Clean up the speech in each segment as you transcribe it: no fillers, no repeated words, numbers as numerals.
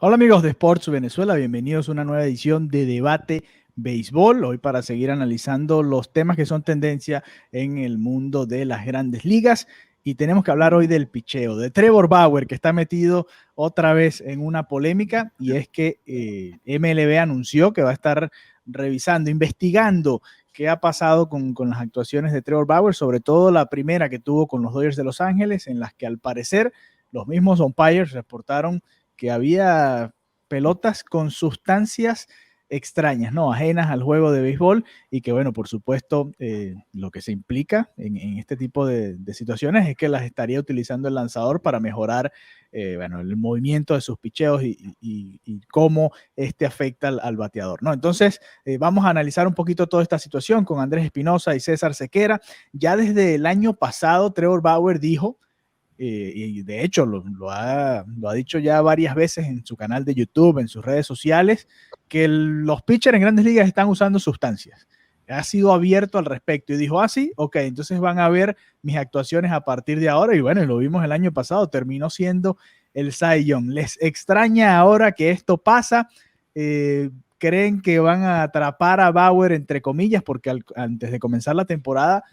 Hola amigos de Sports Venezuela, bienvenidos a una nueva edición de Debate Béisbol. Hoy para seguir analizando los temas que son tendencia en el mundo de las grandes ligas. Y tenemos que hablar hoy del picheo, de Trevor Bauer, que está metido otra vez en una polémica, y es que MLB anunció que va a estar revisando, investigando qué ha pasado con las actuaciones de Trevor Bauer, sobre todo la primera que tuvo con los Dodgers de Los Ángeles, en las que al parecer los mismos umpires reportaron que había pelotas con sustancias extrañas, ¿no? Ajenas al juego de béisbol y que, bueno, por supuesto, lo que se implica en este tipo de situaciones es que las estaría utilizando el lanzador para mejorar, bueno, el movimiento de sus picheos y cómo este afecta al bateador, ¿no? Entonces, vamos a analizar un poquito toda esta situación con Andrés Espinosa y César Sequera. Ya desde el año pasado, Trevor Bauer dijo y de hecho lo ha dicho ya varias veces en su canal de YouTube, en sus redes sociales, que los pitchers en grandes ligas están usando sustancias. Ha sido abierto al respecto y dijo, ah, sí, ok, entonces van a ver mis actuaciones a partir de ahora. Y bueno, lo vimos el año pasado, terminó siendo el Cy Young. ¿Les extraña ahora que esto pasa? ¿Creen que van a atrapar a Bauer, entre comillas? Porque antes de comenzar la temporada,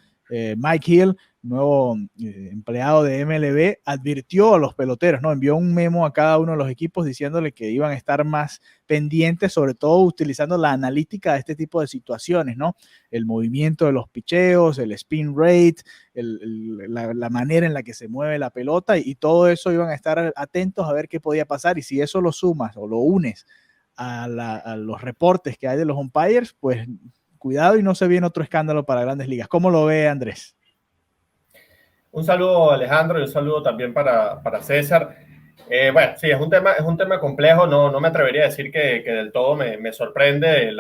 Mike Hill, nuevo empleado de MLB, advirtió a los peloteros, ¿no? Envió un memo a cada uno de los equipos diciéndole que iban a estar más pendientes, sobre todo utilizando la analítica de este tipo de situaciones, ¿no? El movimiento de los picheos, el spin rate, la manera en la que se mueve la pelota y todo eso iban a estar atentos a ver qué podía pasar, y si eso lo sumas o lo unes a los reportes que hay de los umpires, pues cuidado y no se viene otro escándalo para grandes ligas. ¿Cómo lo ve Andrés? Un saludo, Alejandro, y un saludo también para César. Bueno, sí, es un tema complejo. No me atrevería a decir que del todo me sorprende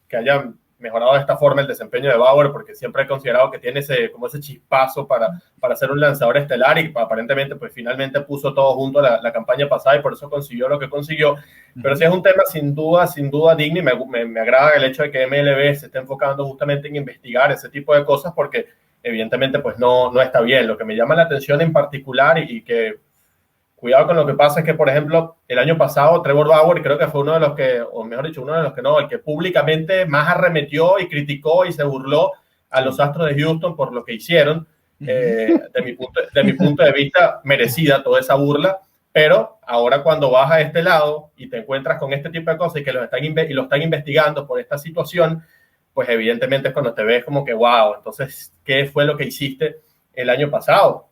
que haya mejorado de esta forma el desempeño de Bauer, porque siempre he considerado que tiene como ese chispazo para ser un lanzador estelar, y aparentemente pues finalmente puso todo junto a la campaña pasada y por eso consiguió lo que consiguió. Pero sí es un tema sin duda digno, y me agrada el hecho de que MLB se esté enfocando justamente en investigar ese tipo de cosas, porque evidentemente pues no está bien. Lo que me llama la atención en particular, y que cuidado con lo que pasa, es que, por ejemplo, el año pasado Trevor Bauer creo que fue uno de los que, o mejor dicho, uno de los que no, el que públicamente más arremetió y criticó y se burló a los Astros de Houston por lo que hicieron. De mi punto de vista, merecida toda esa burla. Pero ahora, cuando vas a este lado y te encuentras con este tipo de cosas y que lo están investigando por esta situación, pues evidentemente es cuando te ves como que, wow, entonces, ¿qué fue lo que hiciste el año pasado?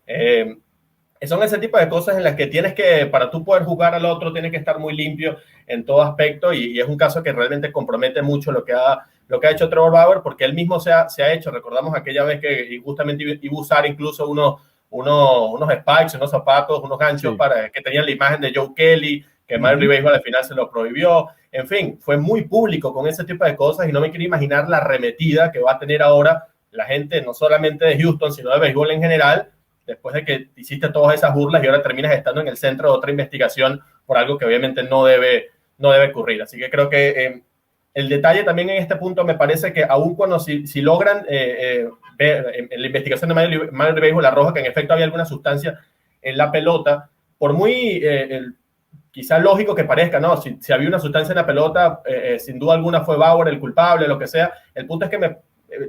Son ese tipo de cosas en las que para tú poder jugar al otro, tienes que estar muy limpio en todo aspecto, y es un caso que realmente compromete mucho lo que ha hecho Trevor Bauer, porque él mismo se ha hecho. Recordamos aquella vez que justamente iba a usar incluso unos spikes, unos zapatos, unos ganchos Sí. que tenían la imagen de Joe Kelly, que Major League Baseball al final se lo prohibió. En fin, fue muy público con ese tipo de cosas, y no me quiero imaginar la arremetida que va a tener ahora la gente, no solamente de Houston, sino de béisbol en general, después de que hiciste todas esas burlas y ahora terminas estando en el centro de otra investigación por algo que obviamente no debe ocurrir. Así que creo que el detalle también en este punto me parece que aun cuando si logran ver en la investigación de Major League Baseball arroja que en efecto había alguna sustancia en la pelota, por muy quizá lógico que parezca, ¿no? Si había una sustancia en la pelota, sin duda alguna fue Bauer el culpable, lo que sea. El punto es que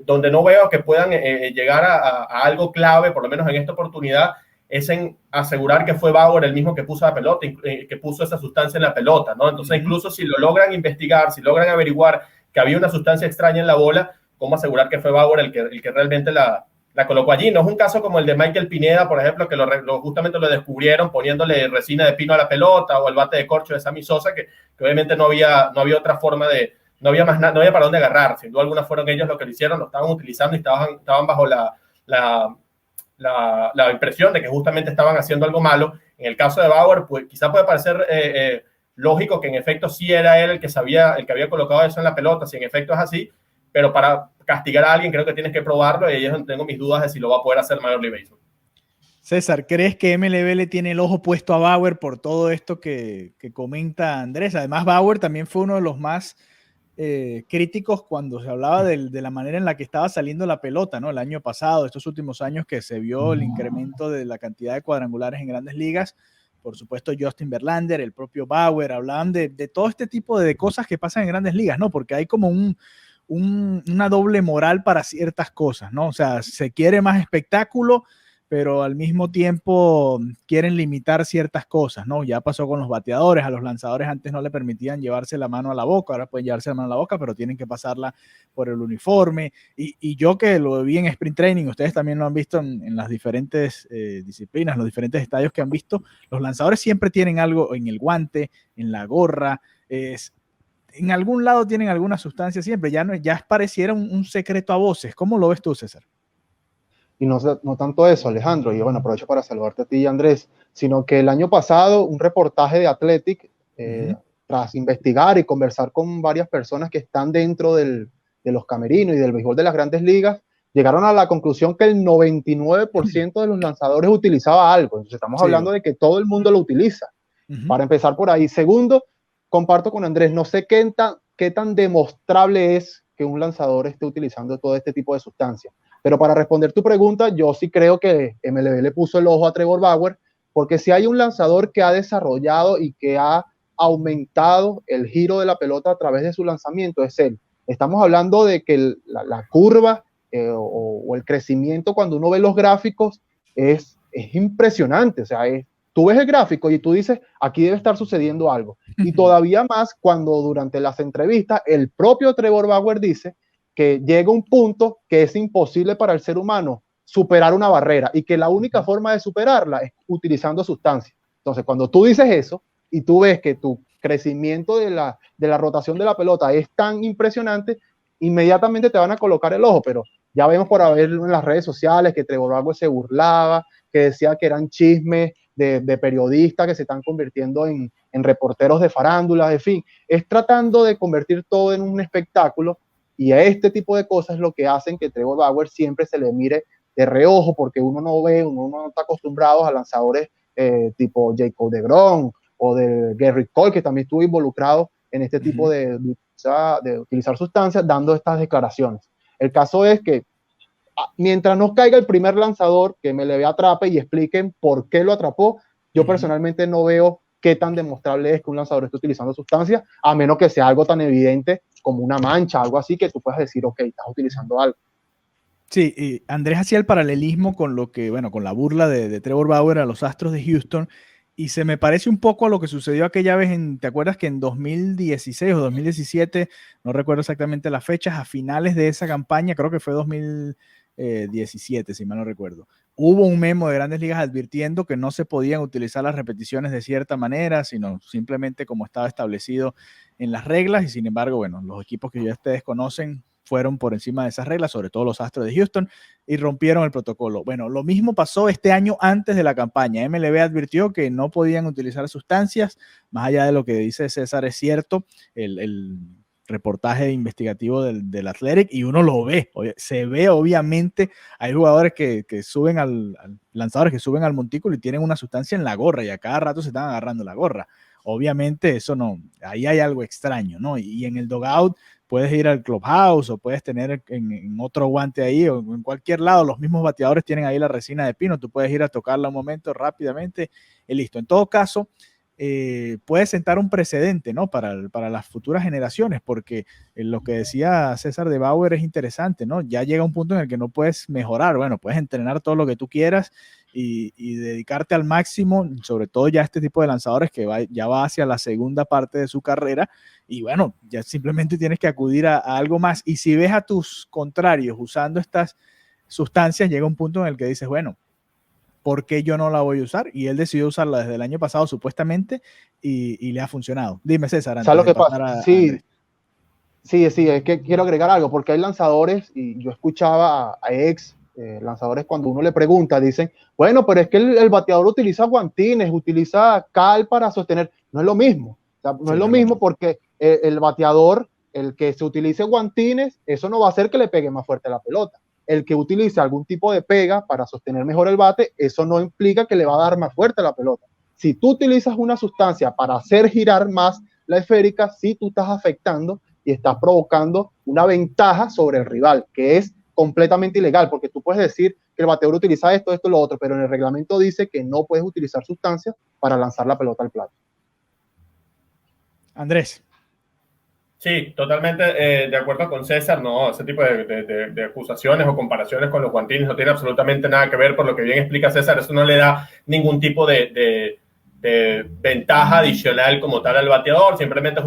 donde no veo que puedan llegar a algo clave, por lo menos en esta oportunidad, es en asegurar que fue Bauer el mismo que puso la pelota, que puso esa sustancia en la pelota, ¿no? Entonces, incluso si lo logran investigar, si logran averiguar que había una sustancia extraña en la bola, ¿cómo asegurar que fue Bauer el que realmente la colocó allí? No es un caso como el de Michael Pineda, por ejemplo, que justamente lo descubrieron poniéndole resina de pino a la pelota, o el bate de corcho de Sammy Sosa, que obviamente no había otra forma no había no había para dónde agarrar. Sin duda alguna fueron ellos los que lo hicieron, lo estaban utilizando y estaban bajo la impresión de que justamente estaban haciendo algo malo. En el caso de Bauer, pues quizá puede parecer lógico que en efecto sí era él el que había colocado eso en la pelota, si en efecto es así, pero para castigar a alguien creo que tienes que probarlo, y ahí es donde tengo mis dudas de si lo va a poder hacer Major League Baseball. César, ¿crees que MLB le tiene el ojo puesto a Bauer por todo esto que comenta Andrés? Además, Bauer también fue uno de los más críticos cuando se hablaba de la manera en la que estaba saliendo la pelota, ¿no? El año pasado, estos últimos años que se vio el incremento de la cantidad de cuadrangulares en grandes ligas, por supuesto Justin Verlander, el propio Bauer, hablaban de todo este tipo de cosas que pasan en grandes ligas, ¿no? Porque hay como una doble moral para ciertas cosas, ¿no? O sea, se quiere más espectáculo, pero al mismo tiempo quieren limitar ciertas cosas, ¿no? Ya pasó con los bateadores, a los lanzadores antes no le permitían llevarse la mano a la boca, ahora pueden llevarse la mano a la boca, pero tienen que pasarla por el uniforme. Y yo que lo vi en Sprint Training, ustedes también lo han visto en las diferentes disciplinas, los diferentes estadios que han visto, los lanzadores siempre tienen algo en el guante, en la gorra, en algún lado tienen alguna sustancia siempre, ya pareciera un secreto a voces. ¿Cómo lo ves tú, César? Y no tanto eso, Alejandro, y bueno, aprovecho para saludarte a ti y Andrés, sino que el año pasado un reportaje de Athletic, tras investigar y conversar con varias personas que están dentro de los camerinos y del béisbol de las grandes ligas, llegaron a la conclusión que el 99% de los lanzadores utilizaba algo. Entonces estamos hablando de que todo el mundo lo utiliza. Para empezar por ahí. Segundo, comparto con Andrés, no sé qué tan demostrable es que un lanzador esté utilizando todo este tipo de sustancias. Pero para responder tu pregunta, yo sí creo que MLB le puso el ojo a Trevor Bauer, porque si hay un lanzador que ha desarrollado y que ha aumentado el giro de la pelota a través de su lanzamiento, es él. Estamos hablando de que la curva o el crecimiento, cuando uno ve los gráficos, es impresionante. O sea, tú ves el gráfico y tú dices, aquí debe estar sucediendo algo. Y todavía más cuando durante las entrevistas el propio Trevor Bauer dice que llega un punto que es imposible para el ser humano superar una barrera y que la única forma de superarla es utilizando sustancias. Entonces, cuando tú dices eso y tú ves que tu crecimiento de la rotación de la pelota es tan impresionante, inmediatamente te van a colocar el ojo, pero ya vemos por haberlo en las redes sociales que Trevor Bauer se burlaba, que decía que eran chismes de periodistas que se están convirtiendo en reporteros de farándula, en fin, es tratando de convertir todo en un espectáculo. Y a este tipo de cosas es lo que hacen que Trevor Bauer siempre se le mire de reojo, porque uno no está acostumbrado a lanzadores tipo Jacob deGrom o de Gerrit Cole, que también estuvo involucrado en este tipo de utilizar sustancias, dando estas declaraciones. El caso es que mientras no caiga el primer lanzador que MLB atrape y expliquen por qué lo atrapó, yo personalmente no veo qué tan demostrable es que un lanzador esté utilizando sustancias, a menos que sea algo tan evidente como una mancha, algo así, que tú puedas decir, ok, estás utilizando algo. Sí, y Andrés hacía el paralelismo con lo que, bueno, con la burla de Trevor Bauer a los Astros de Houston, y se me parece un poco a lo que sucedió aquella vez ¿te acuerdas que en 2016 o 2017, no recuerdo exactamente las fechas, a finales de esa campaña, creo que fue 2017, si mal no recuerdo, hubo un memo de Grandes Ligas advirtiendo que no se podían utilizar las repeticiones de cierta manera, sino simplemente como estaba establecido en las reglas, y sin embargo, bueno, los equipos que ya ustedes conocen fueron por encima de esas reglas, sobre todo los Astros de Houston, y rompieron el protocolo. Bueno, lo mismo pasó este año antes de la campaña. MLB advirtió que no podían utilizar sustancias, más allá de lo que dice César, es cierto, el reportaje investigativo del Athletic, y uno lo ve, se ve obviamente, hay jugadores que suben lanzadores que suben al montículo y tienen una sustancia en la gorra, y a cada rato se están agarrando la gorra. Obviamente eso no, ahí hay algo extraño, ¿no? Y en el dugout puedes ir al clubhouse o puedes tener en otro guante ahí o en cualquier lado, los mismos bateadores tienen ahí la resina de pino, tú puedes ir a tocarla un momento rápidamente y listo. En todo caso, puede sentar un precedente, ¿no? Para las futuras generaciones, porque lo que decía César de Bauer es interesante, ¿no? Ya llega un punto en el que no puedes mejorar, bueno, puedes entrenar todo lo que tú quieras y dedicarte al máximo, sobre todo ya este tipo de lanzadores que ya va hacia la segunda parte de su carrera, y bueno, ya simplemente tienes que acudir a algo más. Y si ves a tus contrarios usando estas sustancias, llega un punto en el que dices, bueno, ¿por qué yo no la voy a usar? Y él decidió usarla desde el año pasado supuestamente y le ha funcionado. Dime, César, antes ¿Sabes lo de que pasar pasa? a Sí, Andrés. sí, es que quiero agregar algo, porque hay lanzadores, y yo escuchaba a ex lanzadores cuando uno le pregunta, dicen, bueno, pero es que el bateador utiliza guantines, utiliza cal para sostener. No es lo mismo. O sea, no es lo mismo porque el bateador, el que se utilice guantines, eso no va a hacer que le pegue más fuerte la pelota. El que utilice algún tipo de pega para sostener mejor el bate, eso no implica que le va a dar más fuerte la pelota. Si tú utilizas una sustancia para hacer girar más la esférica, sí tú estás afectando y estás provocando una ventaja sobre el rival, que es completamente ilegal, porque tú puedes decir que el bateador utiliza esto, esto, lo otro, pero en el reglamento dice que no puedes utilizar sustancias para lanzar la pelota al plato. Andrés. Sí, totalmente de acuerdo con César. No, ese tipo de acusaciones o comparaciones con los guantines no tiene absolutamente nada que ver. Por lo que bien explica César, eso no le da ningún tipo de ventaja adicional como tal al bateador. Simplemente es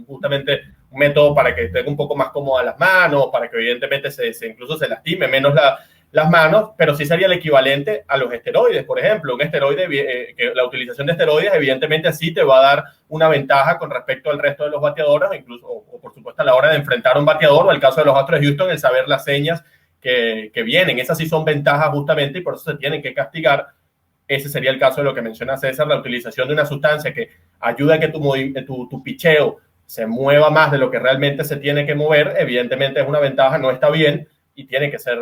justamente un método para que tenga un poco más cómoda las manos, para que evidentemente incluso se lastime menos las manos, pero sí sería el equivalente a los esteroides, por ejemplo. Un esteroide, que la utilización de esteroides evidentemente sí te va a dar una ventaja con respecto al resto de los bateadores, incluso, o por supuesto a la hora de enfrentar a un bateador, o el caso de los Astros de Houston, el saber las señas que vienen. Esas sí son ventajas justamente y por eso se tienen que castigar. Ese sería el caso de lo que menciona César, la utilización de una sustancia que ayuda a que tu picheo se mueva más de lo que realmente se tiene que mover. Evidentemente es una ventaja, no está bien, y tiene que ser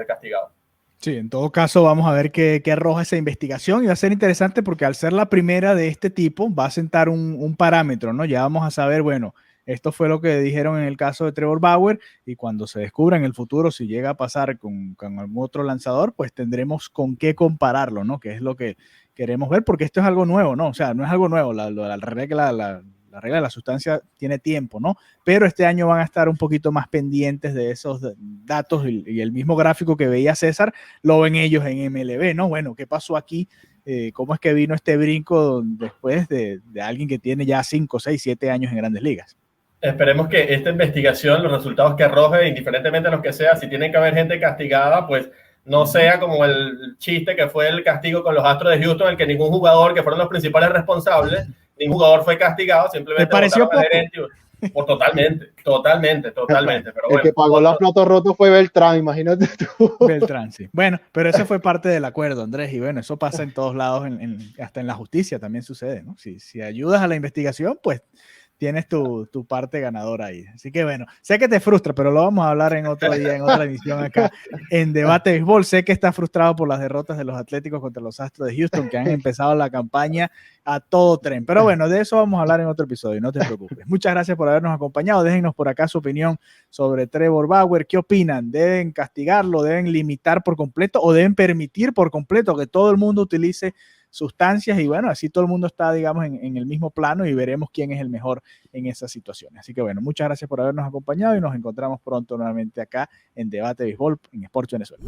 castigado. Sí, en todo caso vamos a ver qué arroja esa investigación y va a ser interesante porque al ser la primera de este tipo va a sentar un parámetro, ¿no? Ya vamos a saber, bueno, esto fue lo que dijeron en el caso de Trevor Bauer y cuando se descubra en el futuro si llega a pasar con algún otro lanzador, pues tendremos con qué compararlo, ¿no? Que es lo que queremos ver porque esto es algo nuevo, ¿no? O sea, no es algo nuevo, la regla de la sustancia tiene tiempo, ¿no? Pero este año van a estar un poquito más pendientes de esos datos y el mismo gráfico que veía César lo ven ellos en MLB, ¿no? Bueno, ¿qué pasó aquí? ¿Cómo es que vino este brinco después de alguien que tiene ya 5, 6, 7 años en Grandes Ligas? Esperemos que esta investigación, los resultados que arroje, indiferentemente de lo que sea, si tiene que haber gente castigada, pues no sea como el chiste que fue el castigo con los Astros de Houston, en el que ningún jugador, que fueron los principales responsables, ningún jugador fue castigado, simplemente ¿te pareció poco? Pues totalmente. Pero el que pagó los platos rotos fue Beltrán, imagínate tú. Beltrán, sí. Bueno, pero eso fue parte del acuerdo, Andrés, y bueno, eso pasa en todos lados, hasta en la justicia también sucede, ¿no? Si ayudas a la investigación, pues tienes tu parte ganadora ahí. Así que bueno, sé que te frustra, pero lo vamos a hablar en otro día, en otra emisión acá en Debate Béisbol. Sé que estás frustrado por las derrotas de los Atléticos contra los Astros de Houston, que han empezado la campaña a todo tren. Pero bueno, de eso vamos a hablar en otro episodio, no te preocupes. Muchas gracias por habernos acompañado. Déjenos por acá su opinión sobre Trevor Bauer. ¿Qué opinan? ¿Deben castigarlo? ¿Deben limitar por completo? ¿O deben permitir por completo que todo el mundo utilice sustancias? Y bueno, así todo el mundo está, digamos, en el mismo plano y veremos quién es el mejor en esas situaciones. Así que bueno, muchas gracias por habernos acompañado y nos encontramos pronto nuevamente acá en Debate Béisbol en Sports Venezuela.